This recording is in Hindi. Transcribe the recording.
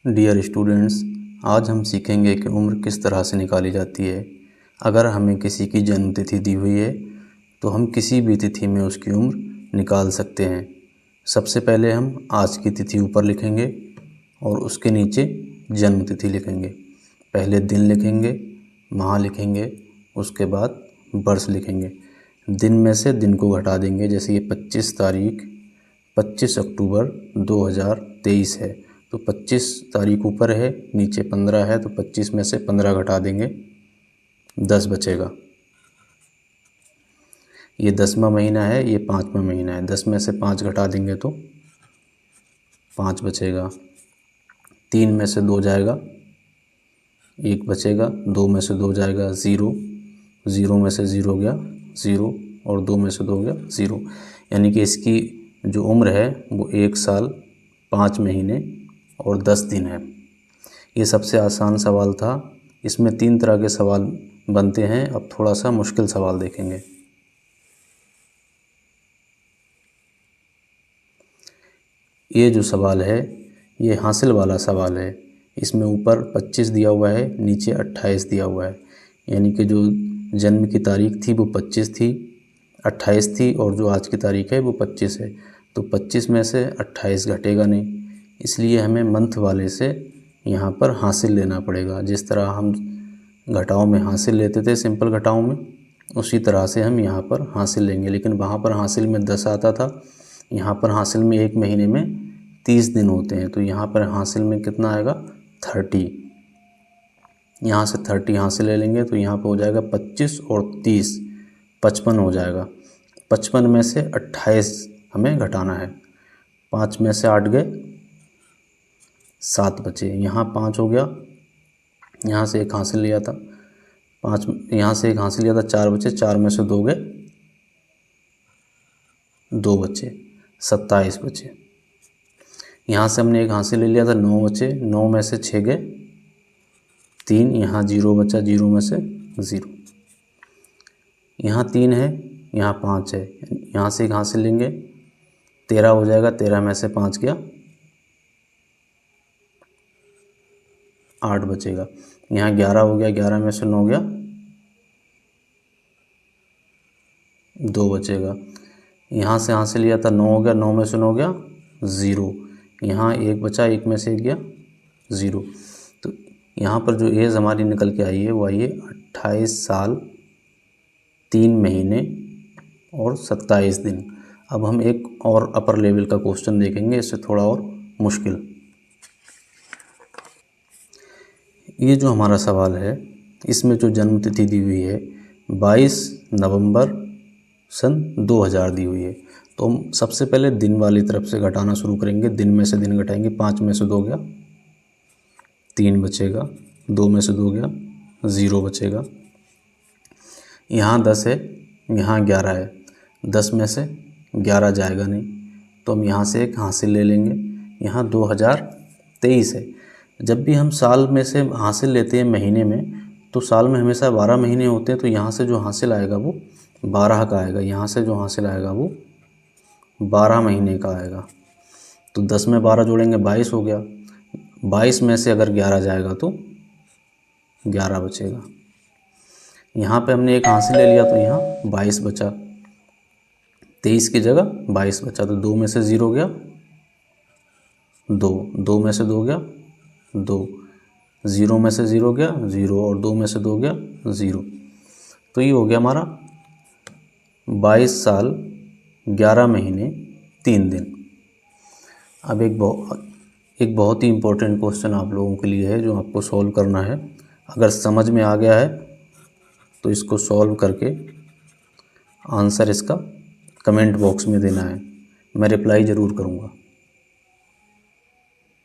डियर स्टूडेंट्स, आज हम सीखेंगे कि उम्र किस तरह से निकाली जाती है। अगर हमें किसी की जन्म तिथि दी हुई है तो हम किसी भी तिथि में उसकी उम्र निकाल सकते हैं। सबसे पहले हम आज की तिथि ऊपर लिखेंगे और उसके नीचे जन्म तिथि लिखेंगे। पहले दिन लिखेंगे, माह लिखेंगे, उसके बाद वर्ष लिखेंगे। दिन में से दिन को घटा देंगे, जैसे ये 25 तारीख 25 अक्टूबर 2023 है तो 25 तारीख ऊपर है, नीचे 15 है तो 25 में से 15 घटा देंगे, 10 बचेगा। ये 10वां महीना है, ये 5वां महीना है, 10 में से 5 घटा देंगे तो 5 बचेगा। 3 में से 2 जाएगा, 1 बचेगा। 2 में से 2 जाएगा 0, 0 में से 0 गया 0 और 2 में से 2 गया 0। यानी कि इसकी जो उम्र है वो 1 साल 5 महीने और 10 दिन है। ये सबसे आसान सवाल था। इसमें 3 तरह के सवाल बनते हैं। अब थोड़ा सा मुश्किल सवाल देखेंगे। ये जो सवाल है ये हासिल वाला सवाल है। इसमें ऊपर 25 दिया हुआ है, नीचे 28 दिया हुआ है। यानी कि जो जन्म की तारीख थी वो 25 थी, 28 थी और जो आज की तारीख है वो 25 है। तो 25 में से 28 घटेगा नहीं, इसलिए हमें मंथ वाले से यहाँ पर हासिल लेना पड़ेगा। जिस तरह हम घटाओं में हासिल लेते थे, सिंपल घटाओं में, उसी तरह से हम यहाँ पर हासिल लेंगे। लेकिन वहाँ पर हासिल में 10 आता था, यहाँ पर हासिल में एक महीने में 30 दिन होते हैं, तो यहाँ पर हासिल में कितना आएगा 30। यहाँ से 30 हासिल ले लेंगे तो यहाँ पर हो जाएगा 25 और 30 55 हो जाएगा। 55 में से 28 हमें घटाना है। 5 में से 8 गए, 7 बचे। यहाँ 5 हो गया, यहाँ से एक हासिल लिया था, 5 यहाँ से एक हासिल लिया था, 4 बचे। 4 में से 2 गए, 2 बचे, 27 बचे। यहाँ से हमने एक हासिल ले लिया था, 9 बचे। 9 में से 6 गए, 3। यहाँ 0 बचा, 0 में से 0। यहाँ 3 है, यहाँ 5 है, यहाँ से एक हासिल लेंगे, 13 हो जाएगा। 13 में से 5 गया, 8 बचेगा। यहाँ 11 हो गया, 11 में से 9 गया, 2 बचेगा। यहाँ से हासिल लिया था, 9 हो गया, 9 में से 9 गया 0। यहाँ 1 बचा, 1 में से 1 गया 0। तो यहाँ पर जो एज हमारी निकल के आई है वो आई है 28 साल 3 महीने और 27 दिन। अब हम एक और अपर लेवल का क्वेश्चन देखेंगे, इससे थोड़ा और मुश्किल। ये जो हमारा सवाल है इसमें जो जन्म तिथि दी हुई है 22 नवंबर सन 2000 दी हुई है। तो हम सबसे पहले दिन वाली तरफ से घटाना शुरू करेंगे। दिन में से दिन घटाएंगे। 5 में से 2 गया, 3 बचेगा। 2 में से 2 गया, 0 बचेगा। यहाँ 10 है, यहाँ 11 है, 10 में से 11 जाएगा नहीं, तो हम यहाँ से एक हासिल ले लेंगे। यहाँ 2023 है। जब भी हम साल में से हासिल लेते हैं महीने में, तो साल में हमेशा 12 महीने होते हैं, तो यहाँ से जो हासिल आएगा वो 12 का आएगा। यहाँ से जो हासिल आएगा वो 12 महीने का आएगा। तो 10 में 12 जोड़ेंगे, 22 हो गया। 22 में से अगर 11 जाएगा तो 11 बचेगा। यहाँ पे हमने एक हासिल ले लिया तो यहाँ 22 बचा। 23 की जगह 22 बचा, तो 2 में से 0 गया 2, 2 में से 2 गया 2, 0 में से 0 गया 0 और 2 में से 2 गया 0। तो ये हो गया हमारा 22 साल 11 महीने 3 दिन। अब एक बहुत ही इम्पोर्टेंट क्वेश्चन आप लोगों के लिए है जो आपको सॉल्व करना है। अगर समझ में आ गया है तो इसको सॉल्व करके आंसर इसका कमेंट बॉक्स में देना है। मैं रिप्लाई ज़रूर करूँगा।